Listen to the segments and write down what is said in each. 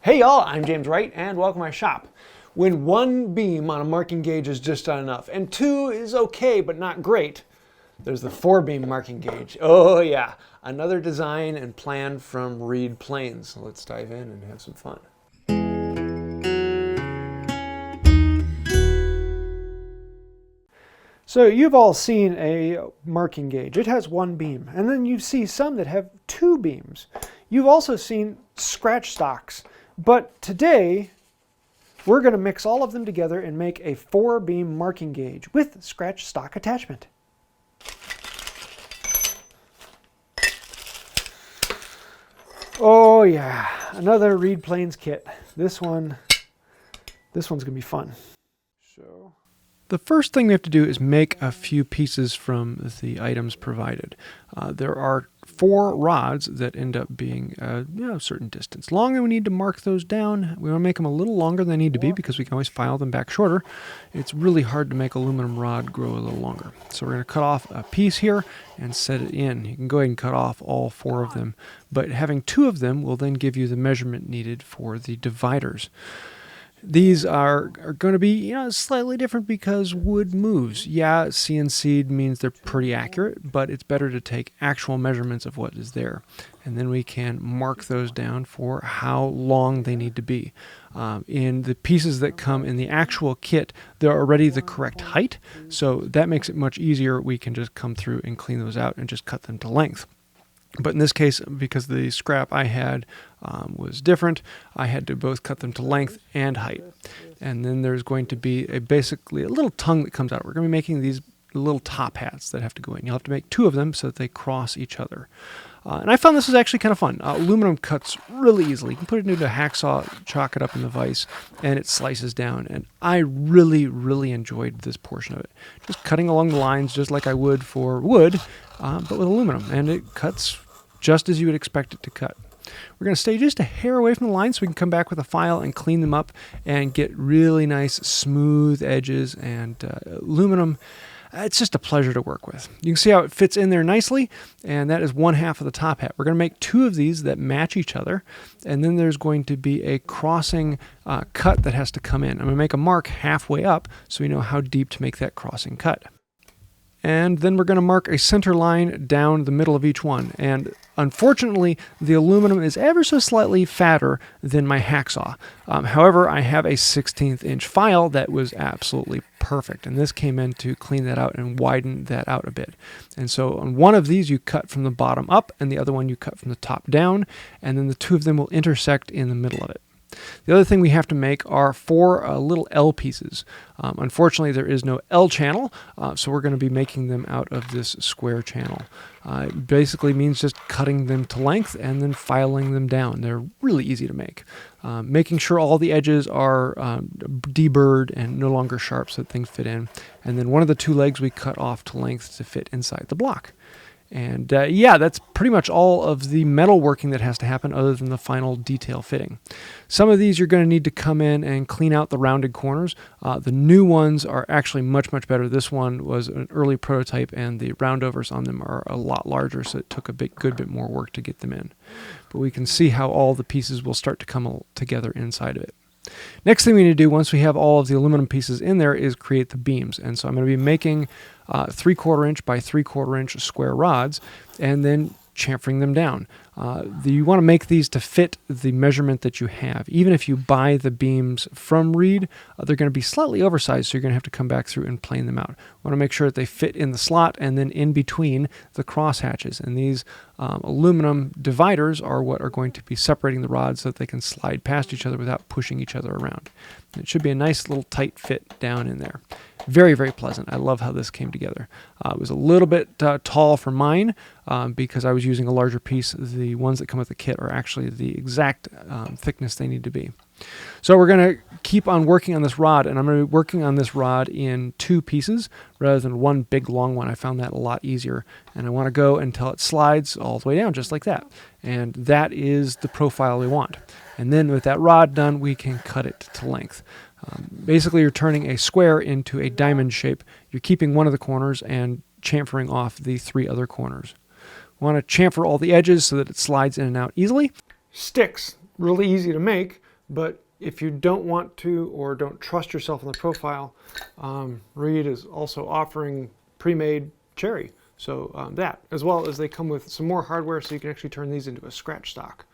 Hey y'all, I'm James Wright and welcome to my shop. When one beam on a marking gauge is just not enough and two is okay but not great, there's the 4-beam marking gauge. Oh yeah, another design and plan from Wright Plnes. Let's dive in and have some fun. So you've all seen a marking gauge. It has one beam, and then you see some that have 2 beams. You've also seen scratch stocks. But today, we're going to mix all of them together and make a 4-beam marking gauge with scratch stock attachment. Oh yeah, another Wright Plnes kit. This one's going to be fun. The first thing we have to do is make a few pieces from the items provided. There are 4 rods that end up being a certain distance long, and we need to mark those down. We want to make them a little longer than they need to be because we can always file them back shorter. It's really hard to make aluminum rod grow a little longer. So we're going to cut off a piece here and set it in. You can go ahead and cut off all 4 of them, but having 2 of them will then give you the measurement needed for the dividers. These are going to be slightly different because wood moves. Yeah, CNC'd means they're pretty accurate, but it's better to take actual measurements of what is there. And then we can mark those down for how long they need to be. In the pieces that come in the actual kit, they're already the correct height, so that makes it much easier. We can just come through and clean those out and just cut them to length. But in this case, because the scrap I had was different, I had to both cut them to length and height. And then there's going to be basically a little tongue that comes out. We're going to be making these little top hats that have to go in. You'll have to make 2 of them so that they cross each other. And I found this was actually kind of fun. Aluminum cuts really easily. You can put it into a hacksaw, chalk it up in the vise, and it slices down. And I really, really enjoyed this portion of it. Just cutting along the lines just like I would for wood, but with aluminum. And it cuts just as you would expect it to cut. We're going to stay just a hair away from the line so we can come back with a file and clean them up and get really nice smooth edges. And aluminum, it's just a pleasure to work with. You can see how it fits in there nicely, and that is 1/2 of the top hat. We're going to make 2 of these that match each other, and then there's going to be a crossing cut that has to come in. I'm going to make a mark halfway up so we know how deep to make that crossing cut. And then we're going to mark a center line down the middle of each one. And unfortunately, the aluminum is ever so slightly fatter than my hacksaw. However, I have a 1/16 inch file that was absolutely perfect. And this came in to clean that out and widen that out a bit. And so on one of these, you cut from the bottom up, and the other one you cut from the top down. And then the 2 of them will intersect in the middle of it. The other thing we have to make are 4 little L pieces. Unfortunately, there is no L channel, so we're going to be making them out of this square channel. It basically means just cutting them to length and then filing them down. They're really easy to make. Making sure all the edges are deburred and no longer sharp so that things fit in. And then one of the 2 legs we cut off to length to fit inside the block. And yeah, that's pretty much all of the metal working that has to happen other than the final detail fitting. Some of these you're going to need to come in and clean out the rounded corners. The new ones are actually much, much better. This one was an early prototype and the roundovers on them are a lot larger, so it took a good bit more work to get them in. But we can see how all the pieces will start to come together inside of it. Next thing we need to do once we have all of the aluminum pieces in there is create the beams. And so I'm going to be making 3/4 inch by 3/4 inch square rods and then chamfering them down. You want to make these to fit the measurement that you have. Even if you buy the beams from Wright, they're going to be slightly oversized, so you're going to have to come back through and plane them out. You want to make sure that they fit in the slot and then in between the cross hatches. And these aluminum dividers are what are going to be separating the rods so that they can slide past each other without pushing each other around. It should be a nice little tight fit down in there. Very, very pleasant. I love how this came together. It was a little bit tall for mine because I was using a larger piece. The ones that come with the kit are actually the exact thickness they need to be. So we're going to keep on working on this rod, and I'm going to be working on this rod in 2 pieces rather than one big long one. I found that a lot easier, and I want to go until it slides all the way down just like that. And that is the profile we want. And then with that rod done, we can cut it to length. Basically, you're turning a square into a diamond shape. You're keeping one of the corners and chamfering off the 3 other corners. We want to chamfer all the edges so that it slides in and out easily. Sticks, really easy to make. But if you don't want to or don't trust yourself in the profile, Reed is also offering pre-made cherry. So that, as well as they come with some more hardware so you can actually turn these into a scratch stock.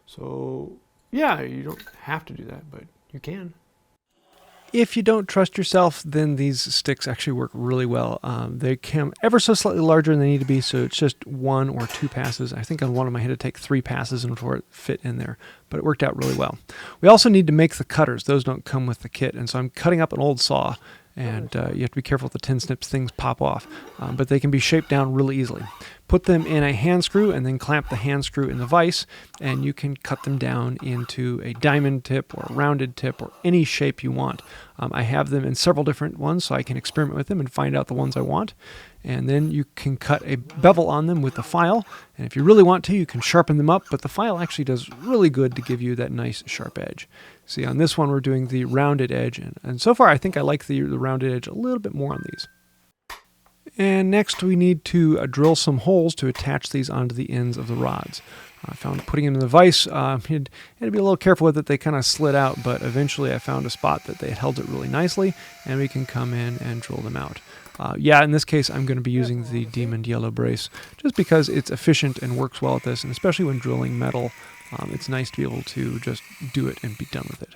So yeah, you don't have to do that, but you can. If you don't trust yourself, then these sticks actually work really well. They come ever so slightly larger than they need to be, so it's just 1 or 2 passes. I think on one of them I had to take 3 passes before it fit in there, but it worked out really well. We also need to make the cutters. Those don't come with the kit, and so I'm cutting up an old saw, and you have to be careful with the tin snips. Things pop off, but they can be shaped down really easily. Put them in a hand screw and then clamp the hand screw in the vise, and you can cut them down into a diamond tip or a rounded tip or any shape you want. I have them in several different ones so I can experiment with them and find out the ones I want. And then you can cut a bevel on them with the file, and if you really want to, you can sharpen them up, but the file actually does really good to give you that nice sharp edge. See, on this one we're doing the rounded edge, and so far I think I like the rounded edge a little bit more on these. And next we need to drill some holes to attach these onto the ends of the rods. I found putting them in the vise, you had to be a little careful with it. They kind of slid out, but eventually I found a spot that they had held it really nicely, and we can come in and drill them out. Yeah, in this case I'm going to be using the Demon Yellow Brace just because it's efficient and works well at this, and especially when drilling metal, it's nice to be able to just do it and be done with it.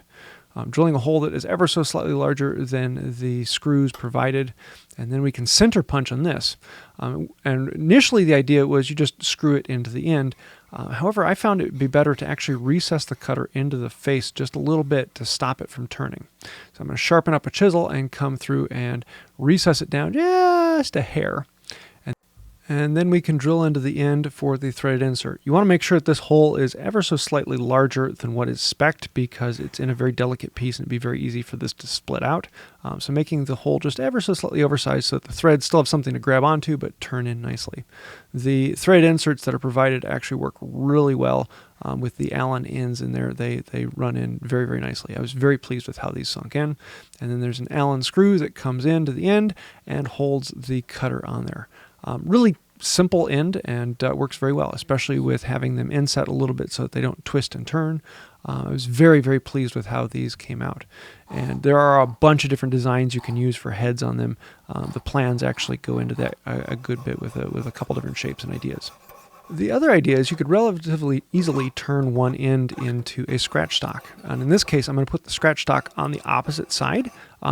Drilling a hole that is ever so slightly larger than the screws provided, and then we can center punch on this. And initially the idea was you just screw it into the end. However, I found it would be better to actually recess the cutter into the face just a little bit to stop it from turning. So I'm going to sharpen up a chisel and come through and recess it down just a hair. And then we can drill into the end for the threaded insert. You want to make sure that this hole is ever so slightly larger than what is spec'd because it's in a very delicate piece and it'd be very easy for this to split out. So making the hole just ever so slightly oversized so that the threads still have something to grab onto but turn in nicely. The threaded inserts that are provided actually work really well with the Allen ends in there. They run in very, very nicely. I was very pleased with how these sunk in. And then there's an Allen screw that comes into the end and holds the cutter on there. Really simple end and works very well, especially with having them inset a little bit so that they don't twist and turn. I was very, very pleased with how these came out. And there are a bunch of different designs you can use for heads on them. The plans actually go into that a good bit with a couple different shapes and ideas. The other idea is you could relatively easily turn one end into a scratch stock. And in this case, I'm going to put the scratch stock on the opposite side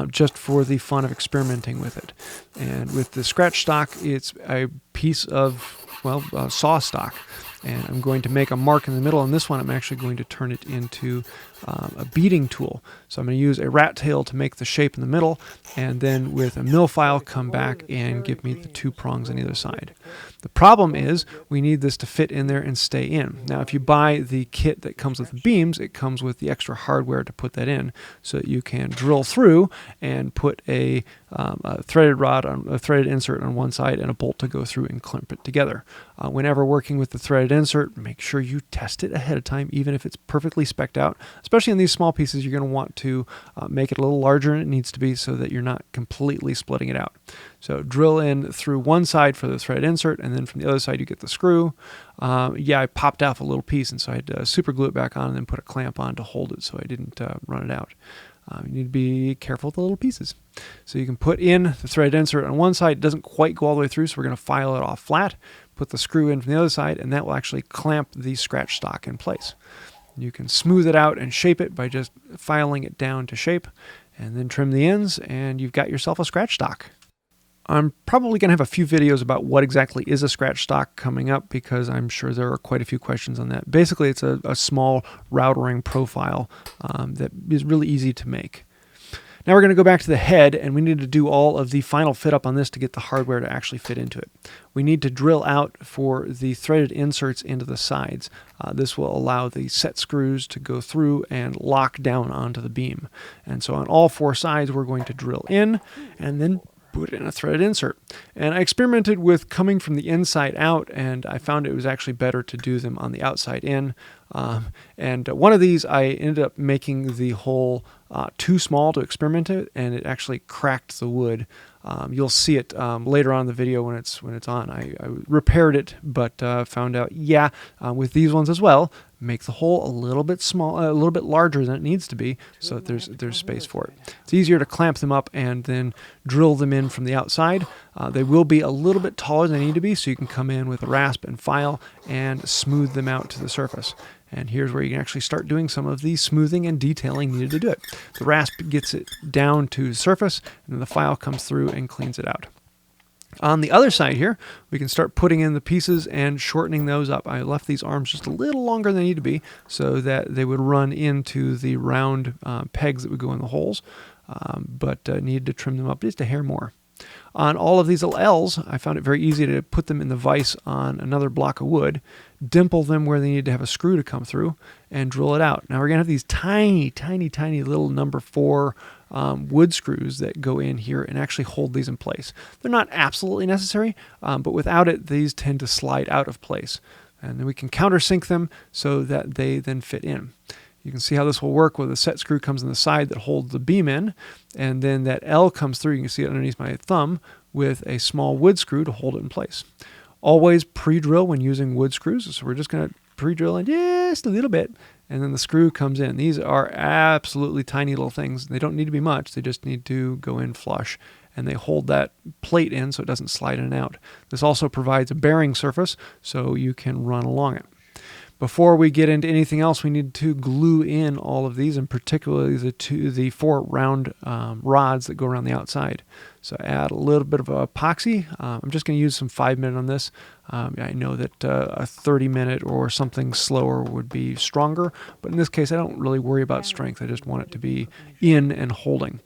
just for the fun of experimenting with it. And with the scratch stock, it's a piece of, well, saw stock. And I'm going to make a mark in the middle. On this one, I'm actually going to turn it into a beading tool. So I'm going to use a rat tail to make the shape in the middle, and then with a mill file come back and give me the 2 prongs on either side. The problem is we need this to fit in there and stay in. Now if you buy the kit that comes with the beams, it comes with the extra hardware to put that in so that you can drill through and put a threaded rod, a threaded insert on one side and a bolt to go through and clamp it together. Whenever working with the threaded insert, make sure you test it ahead of time, even if it's perfectly spec'd out. Especially in these small pieces, you're going to want to make it a little larger than it needs to be so that you're not completely splitting it out. So drill in through one side for the threaded insert, and then from the other side you get the screw. Yeah, I popped off a little piece, and so I had to super glue it back on and then put a clamp on to hold it so I didn't run it out. You need to be careful with the little pieces. So you can put in the threaded insert on one side. It doesn't quite go all the way through, so we're going to file it off flat, put the screw in from the other side, and that will actually clamp the scratch stock in place. You can smooth it out and shape it by just filing it down to shape, and then trim the ends, and you've got yourself a scratch stock. I'm probably going to have a few videos about what exactly is a scratch stock coming up because I'm sure there are quite a few questions on that. Basically, it's a small routering profile that is really easy to make. Now we're going to go back to the head, and we need to do all of the final fit up on this to get the hardware to actually fit into it. We need to drill out for the threaded inserts into the sides. This will allow the set screws to go through and lock down onto the beam. And so on all 4 sides, we're going to drill in and then put in a threaded insert. And I experimented with coming from the inside out, and I found it was actually better to do them on the outside in. And one of these, I ended up making the hole too small to experiment it, and it actually cracked the wood. You'll see it later on in the video when it's on. I repaired it, but found out, yeah, with these ones as well, make the hole a little bit small, a little bit larger than it needs to be, so that there's space for it. It's easier to clamp them up and then drill them in from the outside. They will be a little bit taller than they need to be, so you can come in with a rasp and file and smooth them out to the surface. And here's where you can actually start doing some of the smoothing and detailing needed to do it. The rasp gets it down to the surface, and then the file comes through and cleans it out. On the other side here, we can start putting in the pieces and shortening those up. I left these arms just a little longer than they need to be so that they would run into the round pegs that would go in the holes, but needed to trim them up just a hair more. On all of these little L's, I found it very easy to put them in the vise on another block of wood, dimple them where they need to have a screw to come through, and drill it out. Now we're going to have these tiny, tiny, tiny little number 4 wood screws that go in here and actually hold these in place. They're not absolutely necessary, but without it, these tend to slide out of place. And then we can countersink them so that they then fit in. You can see how this will work where the set screw comes on the side that holds the beam in, and then that L comes through. You can see it underneath my thumb with a small wood screw to hold it in place. Always pre-drill when using wood screws, so we're just going to pre-drill in just a little bit, and then the screw comes in. These are absolutely tiny little things. They don't need to be much. They just need to go in flush, and they hold that plate in so it doesn't slide in and out. This also provides a bearing surface so you can run along it. Before we get into anything else, we need to glue in all of these, and particularly the 4 round rods that go around the outside. So add a little bit of epoxy. I'm just going to use some 5-minute on this. I know that a 30-minute or something slower would be stronger, but in this case, I don't really worry about strength. I just want it to be in and holding.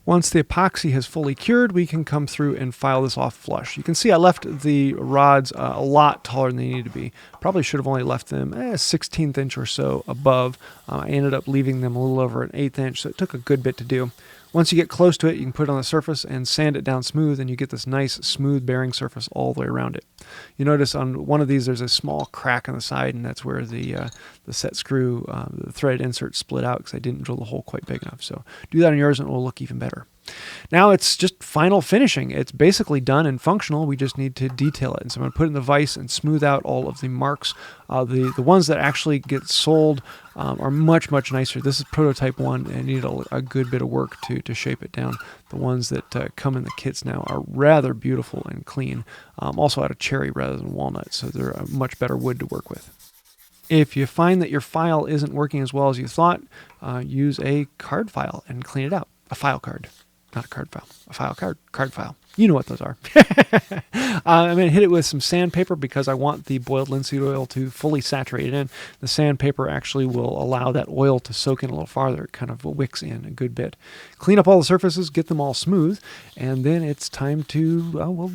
Once the epoxy has fully cured, we can come through and file this off flush. You can see I left the rods a lot taller than they need to be. Probably should have only left them a 16th inch or so above. I ended up leaving them a little over an 1/8 inch, so it took a good bit to do. Once you get close to it, you can put it on the surface and sand it down smooth, and you get this nice smooth bearing surface all the way around it. You notice on one of these there's a small crack on the side, and that's where the set screw, the thread insert split out because I didn't drill the hole quite big enough. So do that on yours and it will look even better. Now it's just final finishing. It's basically done and functional. We just need to detail it. And so I'm going to put it in the vise and smooth out all of the marks. The ones that actually get sold are much, much nicer. This is prototype 1 and needed a good bit of work to shape it down. The ones that come in the kits now are rather beautiful and clean. Also out of cherry rather than walnut, so they're a much better wood to work with. If you find that your file isn't working as well as you thought, use a card file and clean it out. A file card. Not a card file, a file card file. You know what those are. I'm going to hit it with some sandpaper because I want the boiled linseed oil to fully saturate it in. The sandpaper actually will allow that oil to soak in a little farther. It kind of wicks in a good bit. Clean up all the surfaces, get them all smooth, and then it's time to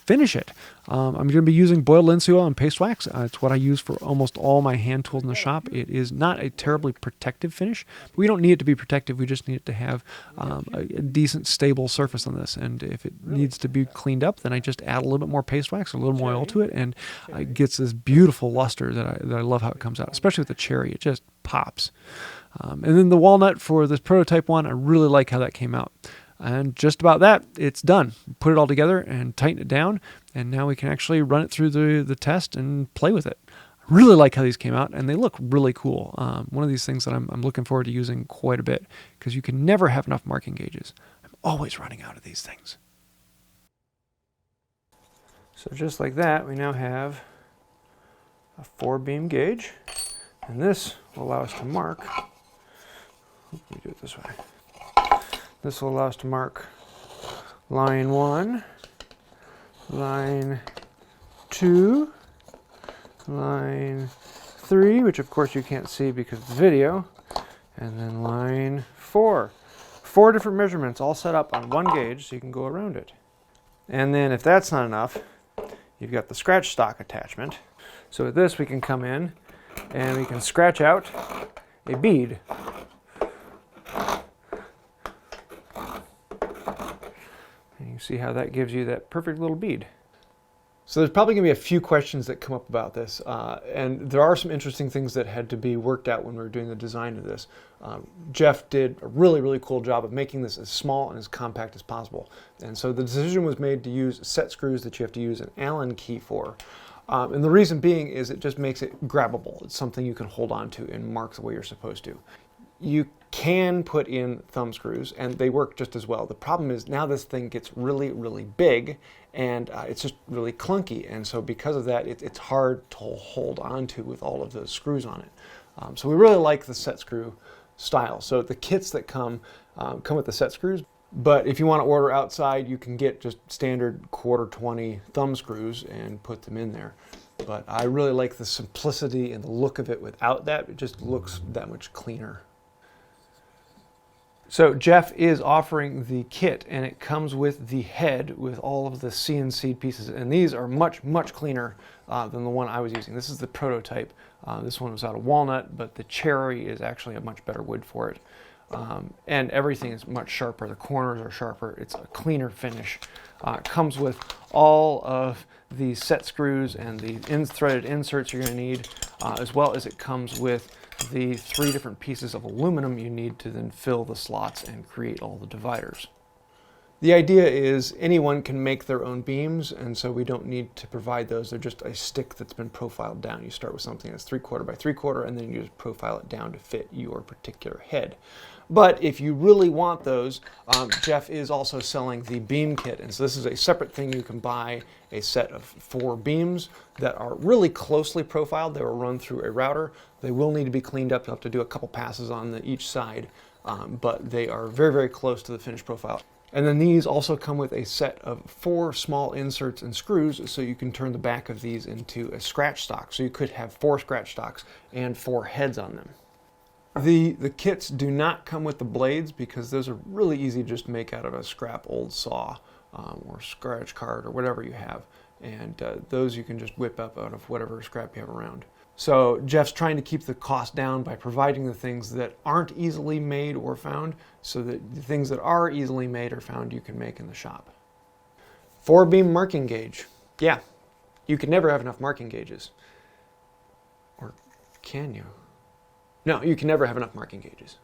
finish it. I'm going to be using boiled linseed oil and paste wax. It's what I use for almost all my hand tools in the shop. It is not a terribly protective finish. We don't need it to be protective. We just need it to have a decent, stable surface on this. And if it needs to be cleaned up, then I just add a little bit more paste wax, a little more oil to it, and it gets this beautiful luster that I love how it comes out, especially with the cherry. It just pops. And then the walnut for this prototype 1, I really like how that came out. And just about that, it's done. Put it all together and tighten it down, and now we can actually run it through the test and play with it. I really like how these came out, and they look really cool. One of these things that I'm looking forward to using quite a bit, because you can never have enough marking gauges. I'm always running out of these things. So just like that, we now have a 4-beam gauge, and this will allow us to mark. Let me do it this way. This will allow us to mark line 1, line 2, line 3, which of course you can't see because of the video, and then line 4. 4 different measurements all set up on one gauge so you can go around it. And then if that's not enough, you've got the scratch stock attachment. So with this we can come in and we can scratch out a bead. And you see how that gives you that perfect little bead. So there's probably going to be a few questions that come up about this, and there are some interesting things that had to be worked out when we were doing the design of this. Jeff did a really, really cool job of making this as small and as compact as possible. And so the decision was made to use set screws that you have to use an Allen key for. And the reason being is it just makes it grabbable. It's something you can hold on to and mark the way you're supposed to. You can put in thumb screws, and they work just as well. The problem is now this thing gets really, really big, and it's just really clunky. And so because of that, it's hard to hold on to with all of those screws on it. So we really like the set screw style. So the kits that come with the set screws. But if you want to order outside, you can get just standard 1/4 20 thumb screws and put them in there. But I really like the simplicity and the look of it without that. It just looks that much cleaner. So Jeff is offering the kit, and it comes with the head with all of the CNC pieces, and these are much, much cleaner than the one I was using. This is the prototype. This one was out of walnut, but the cherry is actually a much better wood for it. And everything is much sharper. The corners are sharper. It's a cleaner finish. It comes with all of the set screws and the threaded inserts you're going to need, as well as it comes with the 3 different pieces of aluminum you need to then fill the slots and create all the dividers. The idea is anyone can make their own beams, and so we don't need to provide those. They're just a stick that's been profiled down. You start with something that's 3/4 by 3/4, and then you just profile it down to fit your particular head. But if you really want those, Jeff is also selling the beam kit, and so this is a separate thing. You can buy a set of 4 beams that are really closely profiled. They will run through a router. They will need to be cleaned up. You'll have to do a couple passes on each side, but they are very, very close to the finished profile. And then these also come with a set of 4 small inserts and screws, so you can turn the back of these into a scratch stock. So you could have 4 scratch stocks and 4 heads on them. The kits do not come with the blades because those are really easy to just make out of a scrap old saw or scratch card or whatever you have. And those you can just whip up out of whatever scrap you have around. So Jeff's trying to keep the cost down by providing the things that aren't easily made or found, so that the things that are easily made or found you can make in the shop. 4-beam marking gauge. Yeah, you can never have enough marking gauges. Or can you? No, you can never have enough marking gauges.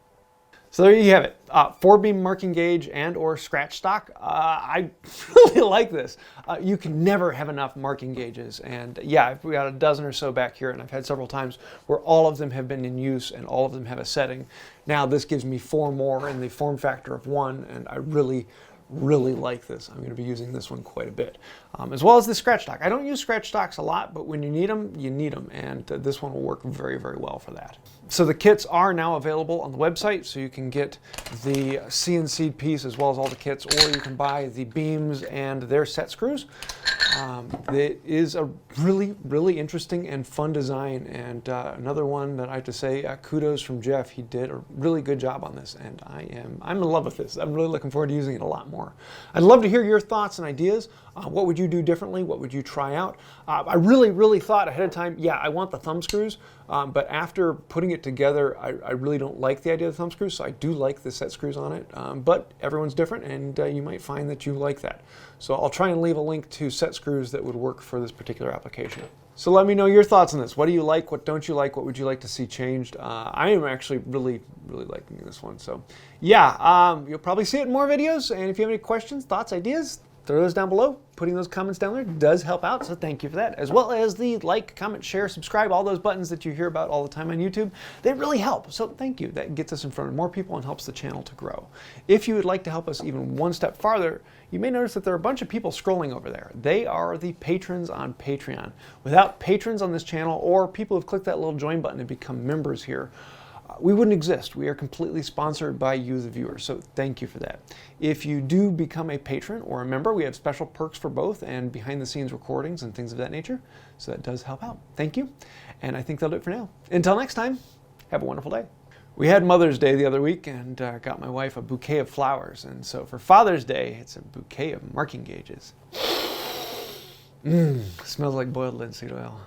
So there you have it, 4-beam marking gauge and or scratch stock. I really like this. You can never have enough marking gauges. And yeah, we got a dozen or so back here, and I've had several times where all of them have been in use and all of them have a setting. Now this gives me 4 more in the form factor of 1, and I really like this. I'm going to be using this one quite a bit, as well as the scratch stock. I don't use scratch stocks a lot, but when you need them, and this one will work very, very well for that. So the kits are now available on the website, so you can get the CNC piece as well as all the kits, or you can buy the beams and their set screws. It is a really, really interesting and fun design, and another one that I have to say kudos from Jeff. He did a really good job on this, and I'm in love with this. I'm really looking forward to using it a lot more. I'd love to hear your thoughts and ideas. What would you do differently? What would you try out? I really thought ahead of time, yeah, I want the thumb screws, but after putting it together, I really don't like the idea of the thumb screws, so I do like the set screws on it, but everyone's different, and you might find that you like that. So I'll try and leave a link to set screws that would work for this particular application. So let me know your thoughts on this. What do you like? What don't you like? What would you like to see changed? I am actually really liking this one. So yeah, you'll probably see it in more videos, and if you have any questions, thoughts, ideas, throw those down below. Putting those comments down there does help out, so thank you for that. As well as the like, comment, share, subscribe, all those buttons that you hear about all the time on YouTube. They really help, so thank you. That gets us in front of more people and helps the channel to grow. If you would like to help us even one step farther, you may notice that there are a bunch of people scrolling over there. They are the patrons on Patreon. Without patrons on this channel, or people who've clicked that little join button and become members here, we wouldn't exist. We are completely sponsored by you, the viewer, so thank you for that. If you do become a patron or a member, we have special perks for both and behind-the-scenes recordings and things of that nature, so that does help out. Thank you, and I think that'll do it for now. Until next time, have a wonderful day. We had Mother's Day the other week, and got my wife a bouquet of flowers, and so for Father's Day, it's a bouquet of marking gauges. Smells like boiled linseed oil.